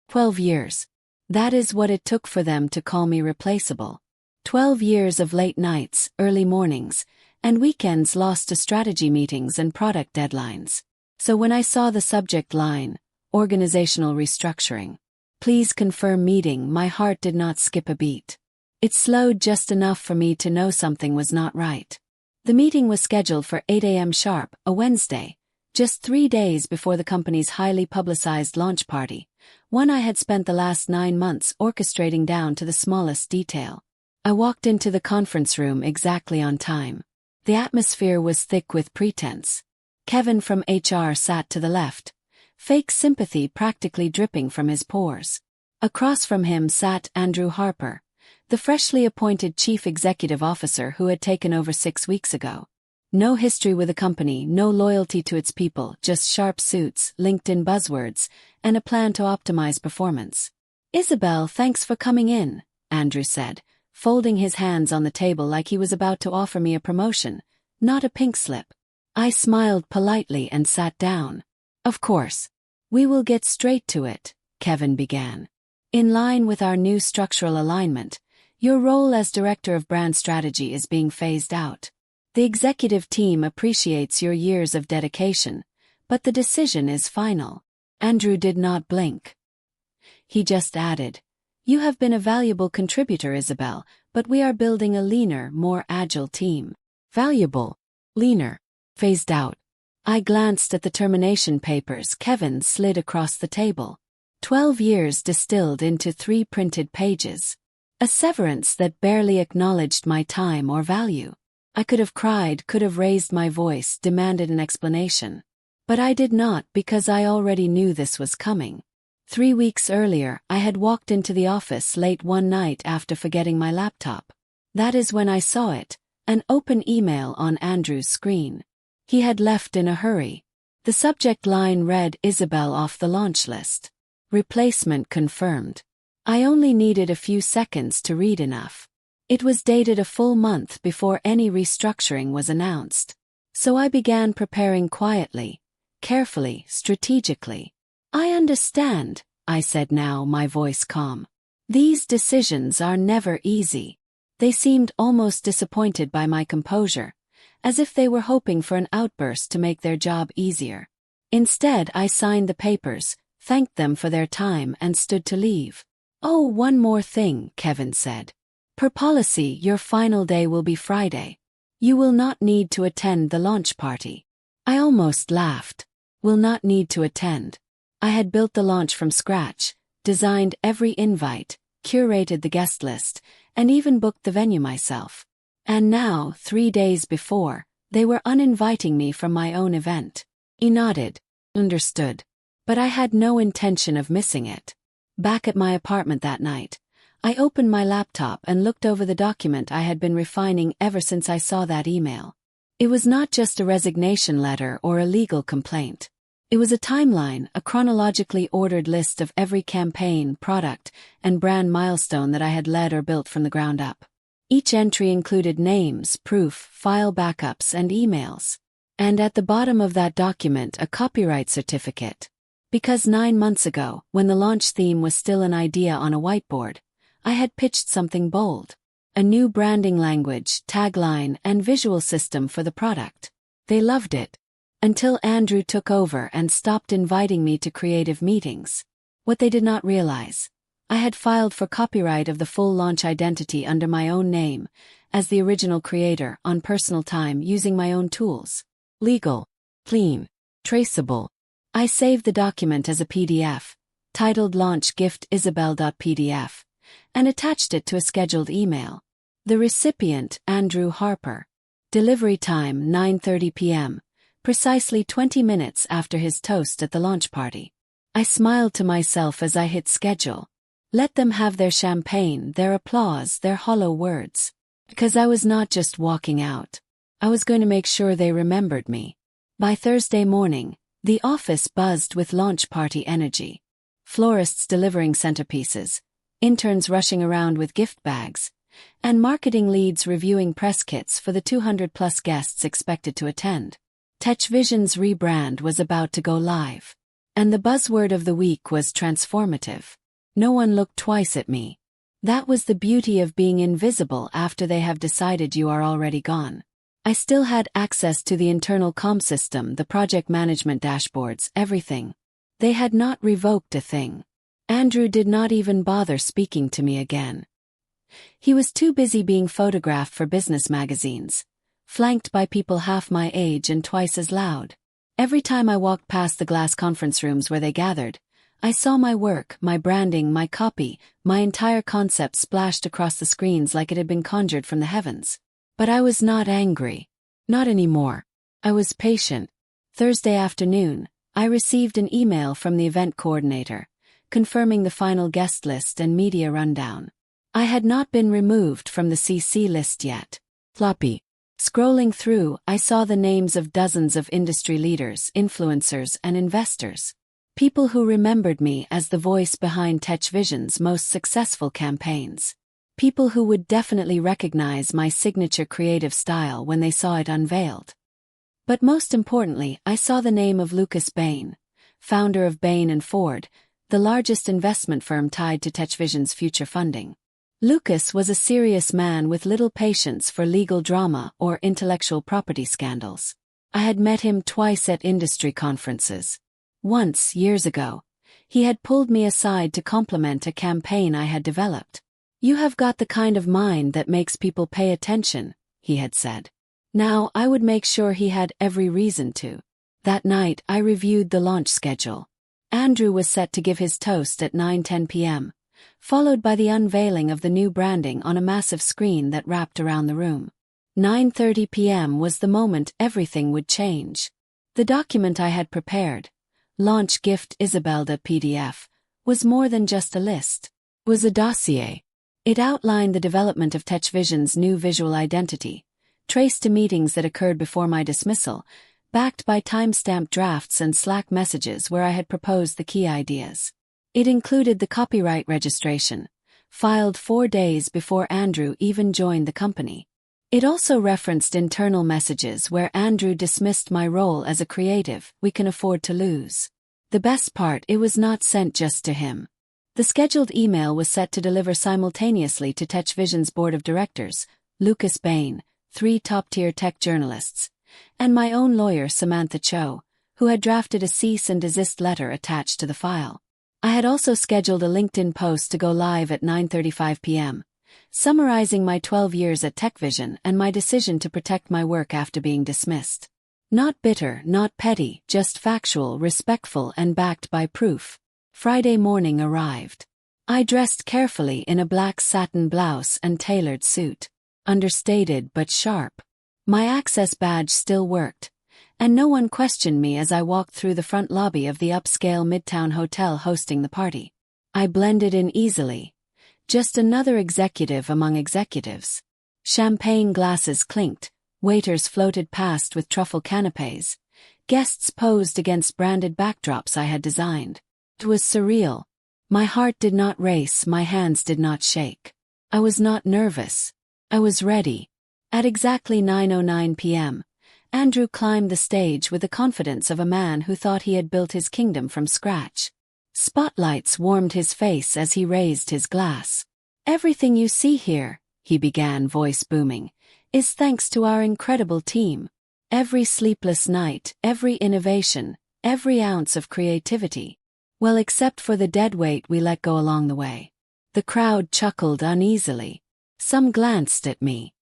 12 years. That is what it took for them to call me replaceable. 12 years of late nights, early mornings, and weekends lost to strategy meetings and product deadlines. So when I saw the subject line, organizational restructuring, please confirm meeting, my heart did not skip a beat. It slowed just enough for me to know something was not right. The meeting was scheduled for 8 a.m. sharp, a Wednesday, just 3 days before the company's highly publicized launch party, one I had spent the last 9 months orchestrating down to the smallest detail. I walked into the conference room exactly on time. The atmosphere was thick with pretense. Kevin from HR sat to the left, fake sympathy practically dripping from his pores. Across from him sat Andrew Harper, the freshly appointed chief executive officer who had taken over 6 weeks ago. No history with the company, no loyalty to its people, just sharp suits, LinkedIn buzzwords, and a plan to optimize performance. "Isabel, thanks for coming in," Andrew said, folding his hands on the table like he was about to offer me a promotion, not a pink slip. I smiled politely and sat down. "Of course. We will get straight to it," Kevin began. "In line with our new structural alignment, your role as Director of Brand Strategy is being phased out. The executive team appreciates your years of dedication, but the decision is final." Andrew did not blink. He just added, "You have been a valuable contributor, Isabel, but we are building a leaner, more agile team." Valuable, leaner, phased out. I glanced at the termination papers Kevin slid across the table. 12 years distilled into 3 printed pages. A severance that barely acknowledged my time or value. I could have cried, could have raised my voice, demanded an explanation. But I did not because I already knew this was coming. 3 weeks earlier, I had walked into the office late one night after forgetting my laptop. That is when I saw it, an open email on Andrew's screen. He had left in a hurry. The subject line read, "Isabel off the launch list. Replacement confirmed." I only needed a few seconds to read enough. It was dated a full month before any restructuring was announced. So I began preparing quietly, carefully, strategically. "I understand," I said, now my voice calm. "These decisions are never easy." They seemed almost disappointed by my composure, as if they were hoping for an outburst to make their job easier. Instead, I signed the papers, thanked them for their time, and stood to leave. "Oh, one more thing," Kevin said. "Per policy, your final day will be Friday. You will not need to attend the launch party." I almost laughed. Will not need to attend. I had built the launch from scratch, designed every invite, curated the guest list, and even booked the venue myself. And now, 3 days before, they were uninviting me from my own event. He nodded. Understood. But I had no intention of missing it. Back at my apartment that night, I opened my laptop and looked over the document I had been refining ever since I saw that email. It was not just a resignation letter or a legal complaint. It was a timeline, a chronologically ordered list of every campaign, product, and brand milestone that I had led or built from the ground up. Each entry included names, proof, file backups, and emails. And at the bottom of that document, a copyright certificate. Because 9 months ago, when the launch theme was still an idea on a whiteboard, I had pitched something bold. A new branding language, tagline, and visual system for the product. They loved it. Until Andrew took over and stopped inviting me to creative meetings. What they did not realize, I had filed for copyright of the full launch identity under my own name, as the original creator, on personal time using my own tools. Legal, clean, traceable. I saved the document as a PDF, titled Launch Gift Isabel.pdf, and attached it to a scheduled email. The recipient, Andrew Harper. Delivery time, 9:30 p.m., precisely 20 minutes after his toast at the launch party. I smiled to myself as I hit schedule. Let them have their champagne, their applause, their hollow words. Because I was not just walking out. I was going to make sure they remembered me. By Thursday morning, the office buzzed with launch party energy. Florists delivering centerpieces, interns rushing around with gift bags, and marketing leads reviewing press kits for the 200-plus guests expected to attend. TechVision's rebrand was about to go live. And the buzzword of the week was transformative. No one looked twice at me. That was the beauty of being invisible after they have decided you are already gone. I still had access to the internal comm system, the project management dashboards, everything. They had not revoked a thing. Andrew did not even bother speaking to me again. He was too busy being photographed for business magazines, flanked by people half my age and twice as loud. Every time I walked past the glass conference rooms where they gathered, I saw my work, my branding, my copy, my entire concept splashed across the screens like it had been conjured from the heavens. But I was not angry. Not anymore. I was patient. Thursday afternoon, I received an email from the event coordinator, confirming the final guest list and media rundown. I had not been removed from the CC list yet. Floppy. Scrolling through, I saw the names of dozens of industry leaders, influencers, and investors. People who remembered me as the voice behind TechVision's most successful campaigns. People who would definitely recognize my signature creative style when they saw it unveiled. But most importantly, I saw the name of Lucas Bain, founder of Bain & Ford, the largest investment firm tied to TechVision's future funding. Lucas was a serious man with little patience for legal drama or intellectual property scandals. I had met him twice at industry conferences. Once, years ago, he had pulled me aside to compliment a campaign I had developed. "You have got the kind of mind that makes people pay attention," he had said. Now, I would make sure he had every reason to. That night, I reviewed the launch schedule. Andrew was set to give his toast at 9:10 p.m., followed by the unveiling of the new branding on a massive screen that wrapped around the room. 9:30 p.m. was the moment everything would change. The document I had prepared, Launch Gift Isabelda PDF, was more than just a list. It was a dossier. It outlined the development of TechVision's new visual identity, traced to meetings that occurred before my dismissal, backed by timestamped drafts and Slack messages where I had proposed the key ideas. It included the copyright registration, filed 4 days before Andrew even joined the company. It also referenced internal messages where Andrew dismissed my role as a creative we can afford to lose. The best part, it was not sent just to him. The scheduled email was set to deliver simultaneously to TechVision's board of directors, Lucas Bain, 3 top-tier tech journalists, and my own lawyer Samantha Cho, who had drafted a cease and desist letter attached to the file. I had also scheduled a LinkedIn post to go live at 9:35 p.m., summarizing my 12 years at TechVision and my decision to protect my work after being dismissed. Not bitter, not petty, just factual, respectful, and backed by proof. Friday morning arrived. I dressed carefully in a black satin blouse and tailored suit. Understated but sharp. My access badge still worked, and no one questioned me as I walked through the front lobby of the upscale Midtown hotel hosting the party. I blended in easily. Just another executive among executives. Champagne glasses clinked, waiters floated past with truffle canapés, guests posed against branded backdrops I had designed. It was surreal. My heart did not race, my hands did not shake. I was not nervous. I was ready. At exactly 9:09 p.m., Andrew climbed the stage with the confidence of a man who thought he had built his kingdom from scratch. Spotlights warmed his face as he raised his glass. "Everything you see here," he began, voice booming, "is thanks to our incredible team. Every sleepless night, every innovation, every ounce of creativity. Well, except for the deadweight we let go along the way." The crowd chuckled uneasily. Some glanced at me.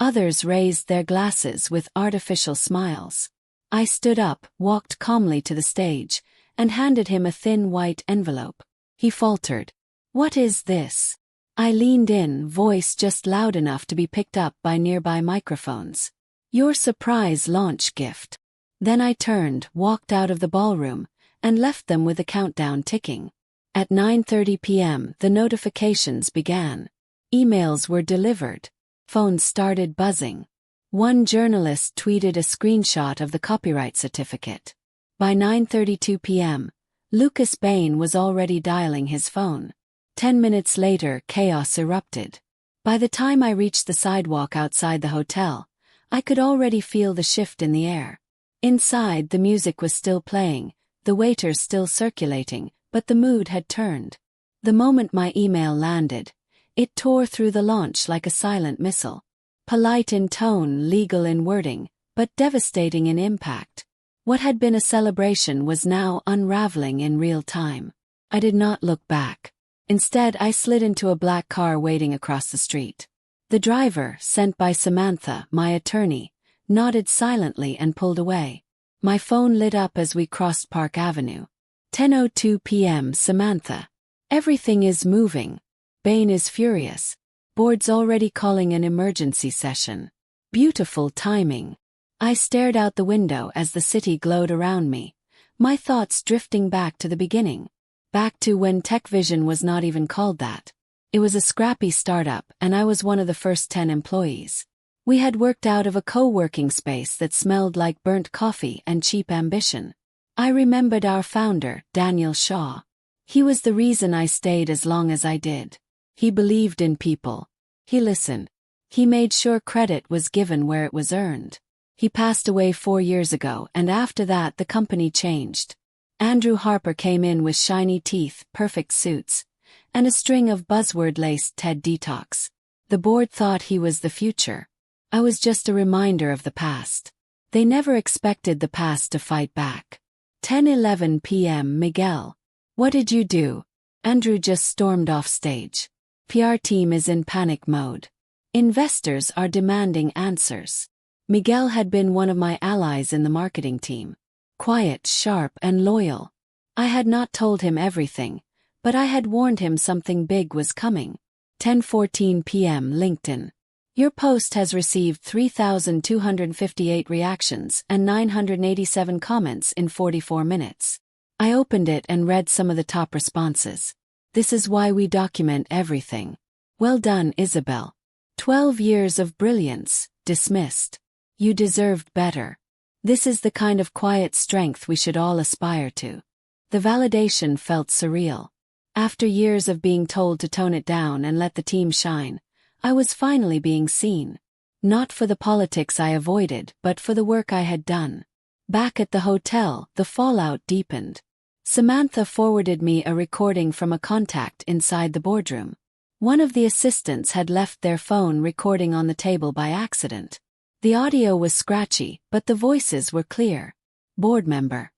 Others raised their glasses with artificial smiles. I stood up, walked calmly to the stage, and handed him a thin white envelope. He faltered. "What is this?" I leaned in, voice just loud enough to be picked up by nearby microphones. "Your surprise launch gift." Then I turned, walked out of the ballroom, and left them with the countdown ticking. At 9:30 p.m., the notifications began. Emails were delivered. Phones started buzzing. One journalist tweeted a screenshot of the copyright certificate. By 9:32 p.m., Lucas Bain was already dialing his phone. 10 minutes later, chaos erupted. By the time I reached the sidewalk outside the hotel, I could already feel the shift in the air. Inside, the music was still playing, the waiters still circulating, but the mood had turned. The moment my email landed, it tore through the launch like a silent missile. Polite in tone, legal in wording, but devastating in impact. What had been a celebration was now unraveling in real time. I did not look back. Instead, I slid into a black car waiting across the street. The driver, sent by Samantha, my attorney, nodded silently and pulled away. My phone lit up as we crossed Park Avenue. 10:02 p.m. Samantha. Everything is moving. Bain is furious. Board's already calling an emergency session. Beautiful timing. I stared out the window as the city glowed around me, my thoughts drifting back to the beginning. Back to when TechVision was not even called that. It was a scrappy startup, and I was one of the first 10 employees. We had worked out of a co-working space that smelled like burnt coffee and cheap ambition. I remembered our founder, Daniel Shaw. He was the reason I stayed as long as I did. He believed in people. He listened. He made sure credit was given where it was earned. He passed away 4 years ago, and after that the company changed. Andrew Harper came in with shiny teeth, perfect suits, and a string of buzzword-laced TED Detox. The board thought he was the future. I was just a reminder of the past. They never expected the past to fight back. 10:11 p.m. Miguel. What did you do? Andrew just stormed off stage. PR team is in panic mode. Investors are demanding answers. Miguel had been one of my allies in the marketing team. Quiet, sharp, and loyal. I had not told him everything, but I had warned him something big was coming. 10:14 p.m. LinkedIn. Your post has received 3,258 reactions and 987 comments in 44 minutes. I opened it and read some of the top responses. This is why we document everything. Well done, Isabel. 12 years of brilliance, dismissed. You deserved better. This is the kind of quiet strength we should all aspire to. The validation felt surreal. After years of being told to tone it down and let the team shine, I was finally being seen. Not for the politics I avoided, but for the work I had done. Back at the hotel, the fallout deepened. Samantha forwarded me a recording from a contact inside the boardroom. One of the assistants had left their phone recording on the table by accident. The audio was scratchy, but the voices were clear. Board member.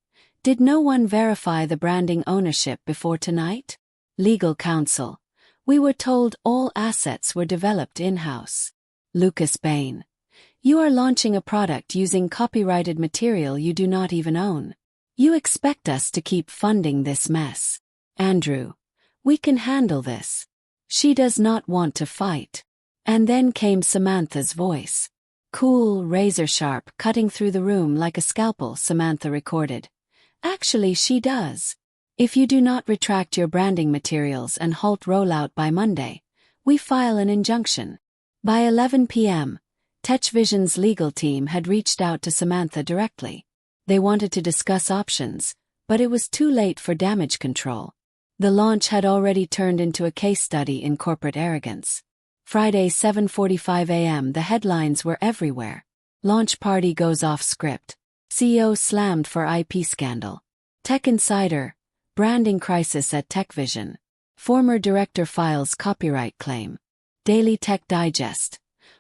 Did no one verify the branding ownership before tonight? Legal counsel. We were told all assets were developed in-house. Lucas Bain. You are launching a product using copyrighted material you do not even own. You expect us to keep funding this mess. Andrew. We can handle this. She does not want to fight. And then came Samantha's voice. Cool, razor-sharp, cutting through the room like a scalpel, Samantha recorded. Actually, she does. If you do not retract your branding materials and halt rollout by Monday, we file an injunction. By 11 p.m., TechVision's legal team had reached out to Samantha directly. They wanted to discuss options, but it was too late for damage control. The launch had already turned into a case study in corporate arrogance. Friday 7:45 a.m. the headlines were everywhere. Launch party goes off script. CEO slammed for IP scandal. Tech Insider. Branding crisis at TechVision. Former director files copyright claim. Daily Tech Digest.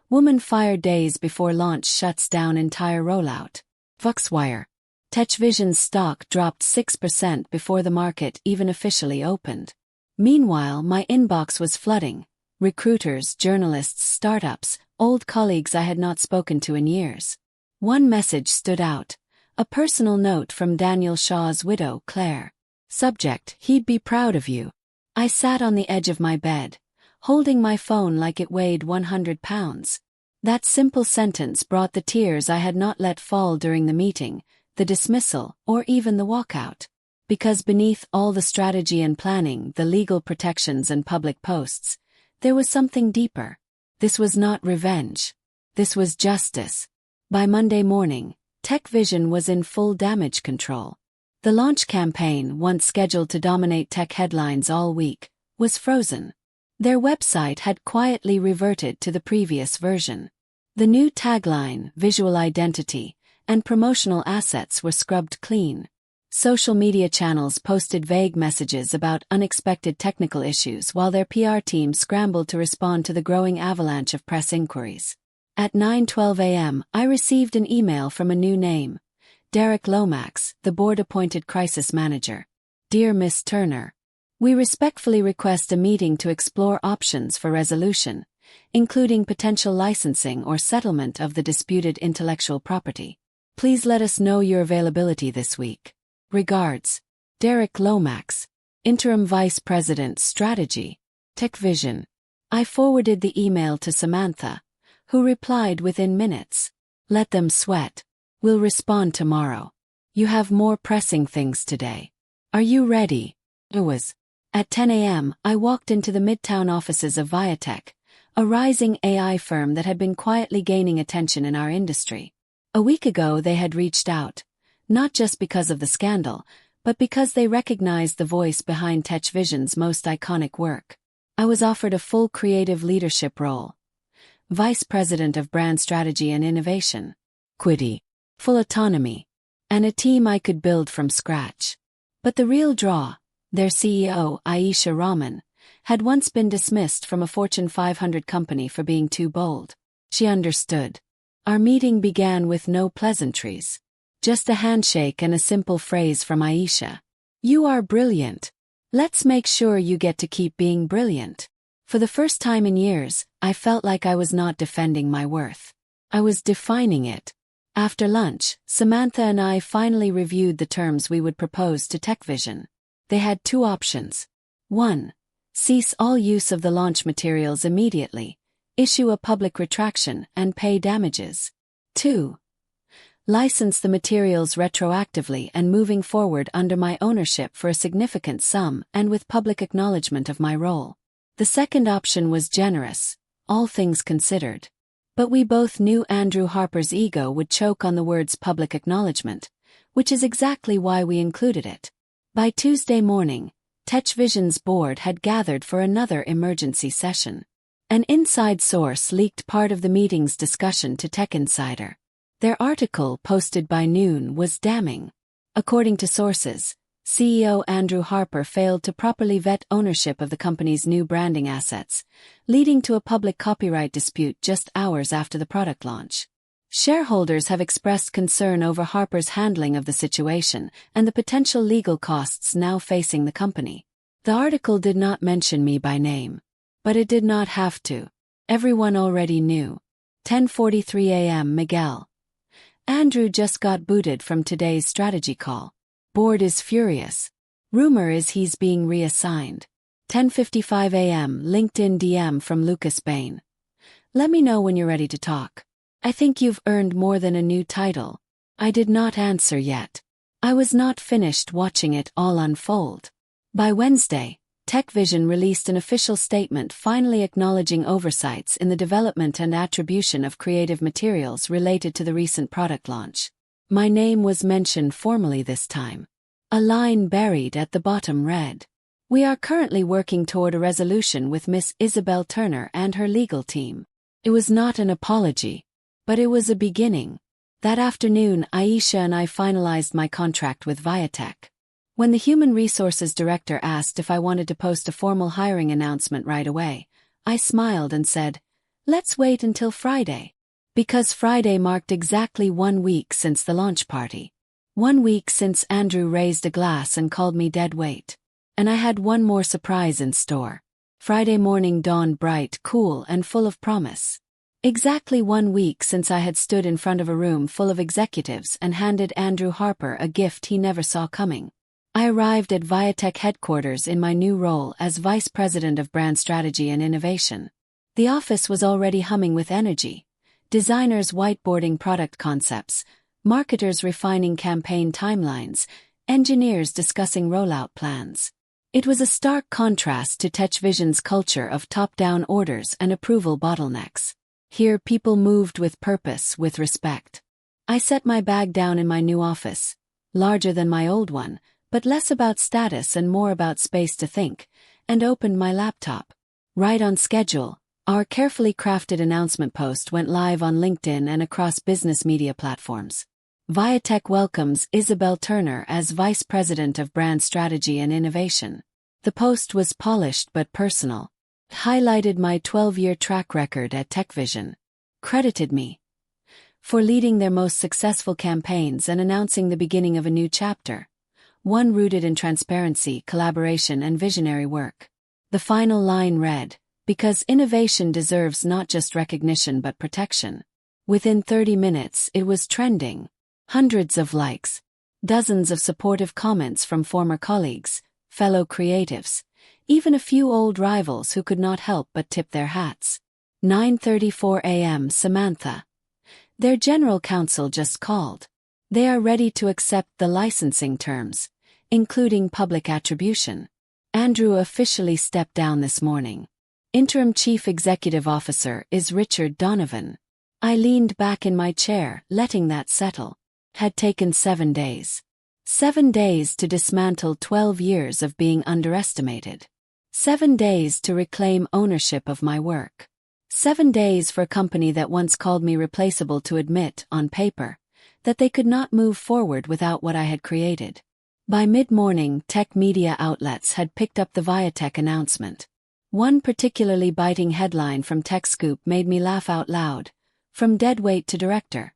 Woman fired days before launch shuts down entire rollout. Voxwire. TechVision's stock dropped 6% before the market even officially opened. Meanwhile, my inbox was flooding. Recruiters, journalists, startups, old colleagues I had not spoken to in years. One message stood out. A personal note from Daniel Shaw's widow, Claire. Subject, he'd be proud of you. I sat on the edge of my bed, holding my phone like it weighed 100 pounds. That simple sentence brought the tears I had not let fall during the meeting, the dismissal, or even the walkout. Because beneath all the strategy and planning, the legal protections and public posts, there was something deeper. This was not revenge. This was justice. By Monday morning, TechVision was in full damage control. The launch campaign, once scheduled to dominate tech headlines all week, was frozen. Their website had quietly reverted to the previous version. The new tagline, visual identity, and promotional assets were scrubbed clean. Social media channels posted vague messages about unexpected technical issues while their PR team scrambled to respond to the growing avalanche of press inquiries. At 9:12 a.m., I received an email from a new name. Derek Lomax, the board-appointed crisis manager. Dear Miss Turner, we respectfully request a meeting to explore options for resolution, including potential licensing or settlement of the disputed intellectual property. Please let us know your availability this week. Regards, Derek Lomax, Interim Vice President Strategy, TechVision. I forwarded the email to Samantha, who replied within minutes. Let them sweat. We'll respond tomorrow. You have more pressing things today. Are you ready? It was. At 10 a.m., I walked into the Midtown offices of Viatech, a rising AI firm that had been quietly gaining attention in our industry. A week ago they had reached out, not just because of the scandal, but because they recognized the voice behind TechVision's most iconic work. I was offered a full creative leadership role. Vice President of Brand Strategy and Innovation. Quiddy. Full autonomy. And a team I could build from scratch. But the real draw, their CEO, Aisha Rahman, had once been dismissed from a Fortune 500 company for being too bold. She understood. Our meeting began with no pleasantries. Just a handshake and a simple phrase from Aisha. You are brilliant. Let's make sure you get to keep being brilliant. For the first time in years, I felt like I was not defending my worth. I was defining it. After lunch, Samantha and I finally reviewed the terms we would propose to TechVision. They had two options. 1. Cease all use of the launch materials immediately, issue a public retraction, and pay damages. 2. License the materials retroactively and moving forward under my ownership for a significant sum and with public acknowledgement of my role. The second option was generous, all things considered. But we both knew Andrew Harper's ego would choke on the words public acknowledgement, which is exactly why we included it. By Tuesday morning, TechVision's board had gathered for another emergency session. An inside source leaked part of the meeting's discussion to Tech Insider. Their article, posted by noon, was damning. According to sources, CEO Andrew Harper failed to properly vet ownership of the company's new branding assets, leading to a public copyright dispute just hours after the product launch. Shareholders have expressed concern over Harper's handling of the situation and the potential legal costs now facing the company. The article did not mention me by name. But it did not have to. Everyone already knew. 10:43 a.m. Miguel. Andrew just got booted from today's strategy call. Board is furious. Rumor is he's being reassigned. 10:55 a.m. LinkedIn DM from Lucas Bain. Let me know when you're ready to talk. I think you've earned more than a new title. I did not answer yet. I was not finished watching it all unfold. By Wednesday, TechVision released an official statement finally acknowledging oversights in the development and attribution of creative materials related to the recent product launch. My name was mentioned formally this time. A line buried at the bottom read, "We are currently working toward a resolution with Miss Isabel Turner and her legal team." It was not an apology, but it was a beginning. That afternoon, Aisha and I finalized my contract with Viatech. When the Human Resources Director asked if I wanted to post a formal hiring announcement right away, I smiled and said, "Let's wait until Friday." Because Friday marked exactly 1 week since the launch party. 1 week since Andrew raised a glass and called me dead weight. And I had one more surprise in store. Friday morning dawned bright, cool, and full of promise. Exactly 1 week since I had stood in front of a room full of executives and handed Andrew Harper a gift he never saw coming. I arrived at Viatech headquarters in my new role as Vice President of Brand Strategy and Innovation. The office was already humming with energy. Designers whiteboarding product concepts, marketers refining campaign timelines, engineers discussing rollout plans. It was a stark contrast to TechVision's culture of top-down orders and approval bottlenecks. Here people moved with purpose, with respect. I set my bag down in my new office, larger than my old one, but less about status and more about space to think, and opened my laptop. Right on schedule, our carefully crafted announcement post went live on LinkedIn and across business media platforms. Viatech welcomes Isabel Turner as Vice President of Brand Strategy and Innovation. The post was polished but personal. It highlighted my 12-year track record at TechVision. Credited me for leading their most successful campaigns and announcing the beginning of a new chapter, one rooted in transparency, collaboration, and visionary work. The final line read, "Because innovation deserves not just recognition but protection." Within 30 minutes, it was trending. Hundreds of likes, dozens of supportive comments from former colleagues, fellow creatives, even a few old rivals who could not help but tip their hats. 9:34 a.m. Samantha. Their general counsel just called. They are ready to accept the licensing terms, including public attribution. Andrew officially stepped down this morning. Interim Chief Executive Officer is Richard Donovan. I leaned back in my chair, letting that settle. Had taken 7 days. 7 days to dismantle 12 years of being underestimated. 7 days to reclaim ownership of my work. 7 days for a company that once called me replaceable to admit, on paper, that they could not move forward without what I had created. By mid-morning, tech media outlets had picked up the Viatech announcement. One particularly biting headline from TechScoop made me laugh out loud. From deadweight to director.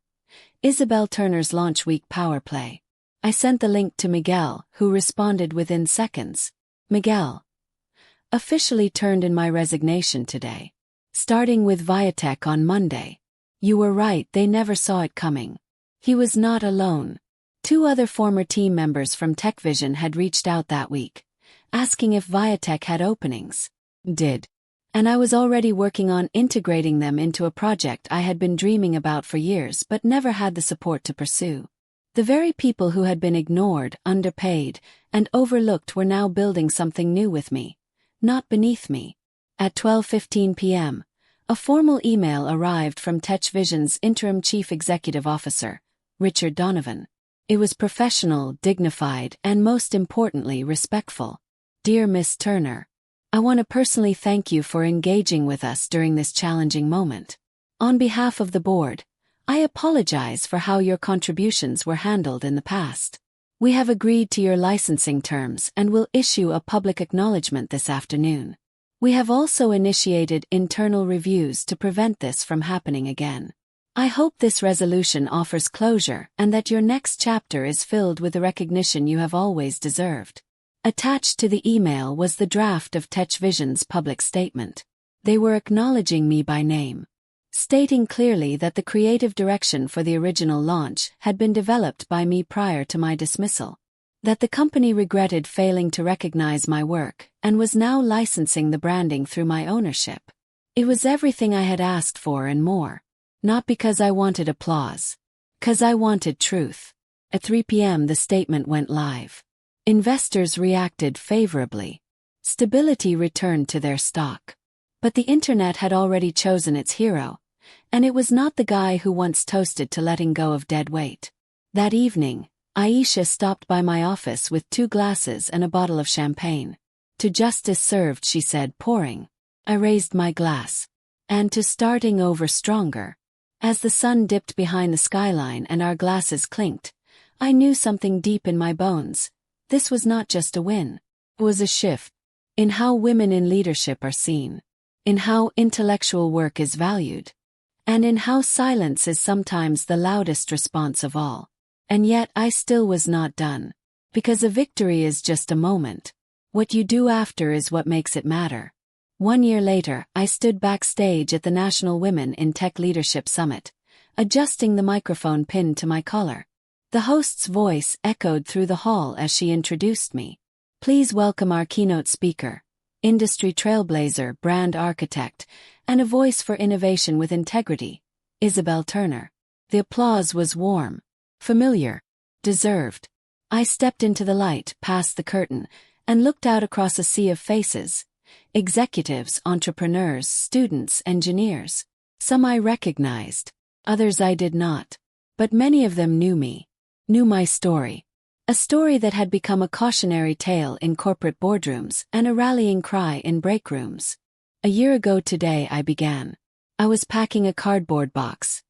Isabel Turner's launch week power play. I sent the link to Miguel, who responded within seconds. Miguel officially turned in my resignation today. Starting with Viatech on Monday. You were right, they never saw it coming. He was not alone. 2 other former team members from TechVision had reached out that week, asking if Viatech had openings. Did. And I was already working on integrating them into a project I had been dreaming about for years but never had the support to pursue. The very people who had been ignored, underpaid, and overlooked were now building something new with me, not beneath me. At 12:15 p.m., a formal email arrived from TechVision's interim chief executive officer, Richard Donovan. It was professional, dignified, and most importantly respectful. Dear Miss Turner, I want to personally thank you for engaging with us during this challenging moment. On behalf of the board, I apologize for how your contributions were handled in the past. We have agreed to your licensing terms and will issue a public acknowledgement this afternoon. We have also initiated internal reviews to prevent this from happening again. I hope this resolution offers closure and that your next chapter is filled with the recognition you have always deserved. Attached to the email was the draft of TechVision's public statement. They were acknowledging me by name, stating clearly that the creative direction for the original launch had been developed by me prior to my dismissal, that the company regretted failing to recognize my work and was now licensing the branding through my ownership. It was everything I had asked for and more. Not because I wanted applause. 'Cause I wanted truth. At 3 p.m. the statement went live. Investors reacted favorably. Stability returned to their stock. But the internet had already chosen its hero, and it was not the guy who once toasted to letting go of dead weight. That evening, Aisha stopped by my office with 2 glasses and a bottle of champagne. To justice served, she said, pouring. I raised my glass. And to starting over stronger. As the sun dipped behind the skyline and our glasses clinked, I knew something deep in my bones. This was not just a win. It was a shift. In how women in leadership are seen. In how intellectual work is valued. And in how silence is sometimes the loudest response of all. And yet I still was not done. Because a victory is just a moment. What you do after is what makes it matter. 1 year later, I stood backstage at the National Women in Tech Leadership Summit, adjusting the microphone pinned to my collar. The host's voice echoed through the hall as she introduced me. Please welcome our keynote speaker, industry trailblazer, brand architect, and a voice for innovation with integrity, Isabel Turner. The applause was warm, familiar, deserved. I stepped into the light, past the curtain, and looked out across a sea of faces. Executives, entrepreneurs, students, engineers. Some I recognized, others I did not. But many of them knew me, knew my story. A story that had become a cautionary tale in corporate boardrooms and a rallying cry in break rooms. A year ago today I began. I was packing a cardboard box.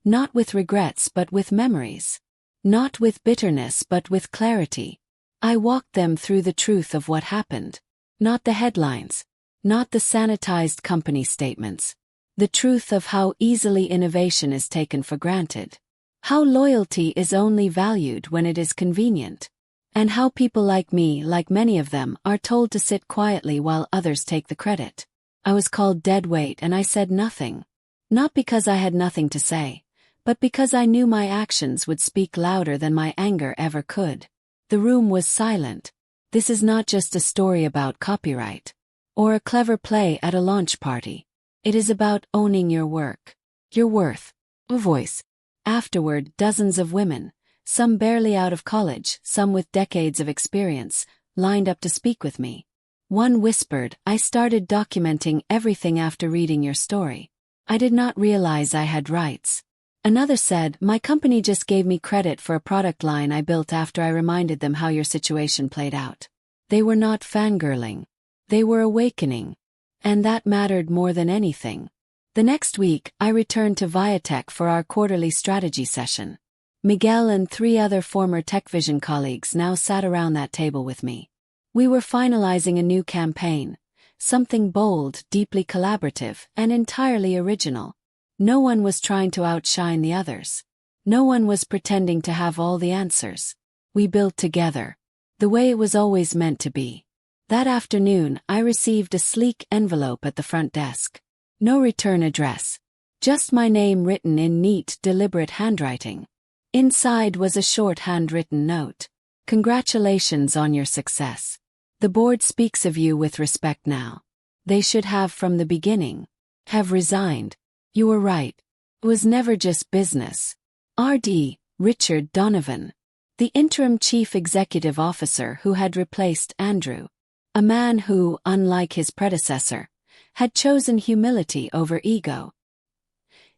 Not with regrets but with memories. Not with bitterness but with clarity. I walked them through the truth of what happened. Not the headlines. Not the sanitized company statements. The truth of how easily innovation is taken for granted. How loyalty is only valued when it is convenient. And how people like me, like many of them, are told to sit quietly while others take the credit. I was called deadweight and I said nothing. Not because I had nothing to say, but because I knew my actions would speak louder than my anger ever could. The room was silent. This is not just a story about copyright or a clever play at a launch party. It is about owning your work, your worth, a voice. Afterward, dozens of women, some barely out of college, some with decades of experience, lined up to speak with me. One whispered, "I started documenting everything after reading your story. I did not realize I had rights." Another said, "My company just gave me credit for a product line I built after I reminded them how your situation played out." They were not fangirling. They were awakening. And that mattered more than anything. The next week, I returned to Viatech for our quarterly strategy session. Miguel and 3 other former TechVision colleagues now sat around that table with me. We were finalizing a new campaign, something bold, deeply collaborative, and entirely original. No one was trying to outshine the others. No one was pretending to have all the answers. We built together, the way it was always meant to be. That afternoon, I received a sleek envelope at the front desk. No return address. Just my name written in neat, deliberate handwriting. Inside was a short handwritten note. "Congratulations on your success. The board speaks of you with respect now. They should have from the beginning. Have resigned. You were right. It was never just business." R.D. Richard Donovan, the interim chief executive officer who had replaced Andrew. A man who, unlike his predecessor, had chosen humility over ego.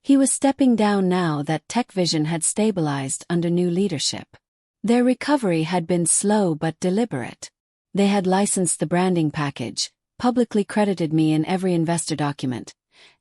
He was stepping down now that TechVision had stabilized under new leadership. Their recovery had been slow but deliberate. They had licensed the branding package, publicly credited me in every investor document,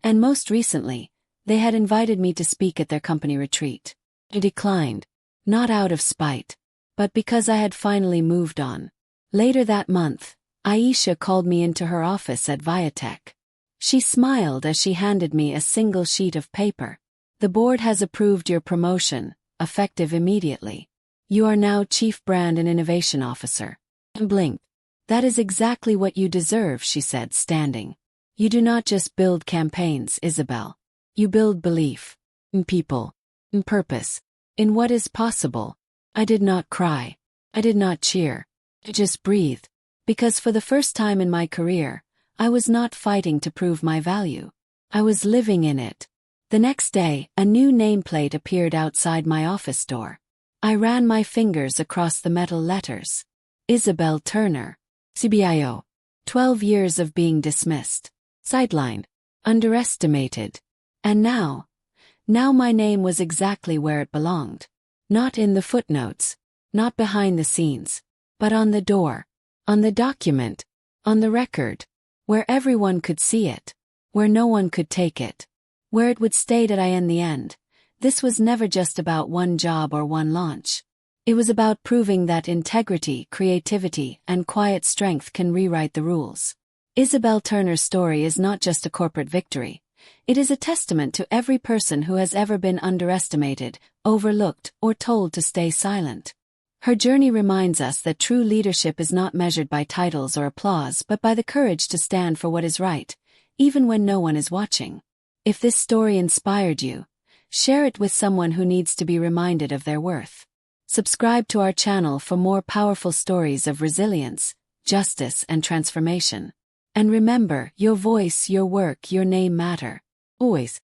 and most recently, they had invited me to speak at their company retreat. I declined, not out of spite, but because I had finally moved on. Later that month, Aisha called me into her office at Viatech. She smiled as she handed me a single sheet of paper. "The board has approved your promotion, effective immediately. You are now Chief Brand and Innovation Officer." I blinked. "That is exactly what you deserve," she said, standing. "You do not just build campaigns, Isabel. You build belief. In people. In purpose. In what is possible." I did not cry. I did not cheer. I just breathed. Because for the first time in my career, I was not fighting to prove my value. I was living in it. The next day, a new nameplate appeared outside my office door. I ran my fingers across the metal letters. Isabel Turner. CBIO. 12 years of being dismissed. Sidelined. Underestimated. And now my name was exactly where it belonged. Not in the footnotes. Not behind the scenes. But on the door. On the document. On the record. Where everyone could see it. Where no one could take it. Where it would state at the end. This was never just about one job or one launch. It was about proving that integrity, creativity, and quiet strength can rewrite the rules. Isabel Turner's story is not just a corporate victory. It is a testament to every person who has ever been underestimated, overlooked, or told to stay silent. Her journey reminds us that true leadership is not measured by titles or applause but by the courage to stand for what is right, even when no one is watching. If this story inspired you, share it with someone who needs to be reminded of their worth. Subscribe to our channel for more powerful stories of resilience, justice, and transformation. And remember, your voice, your work, your name matter. Always.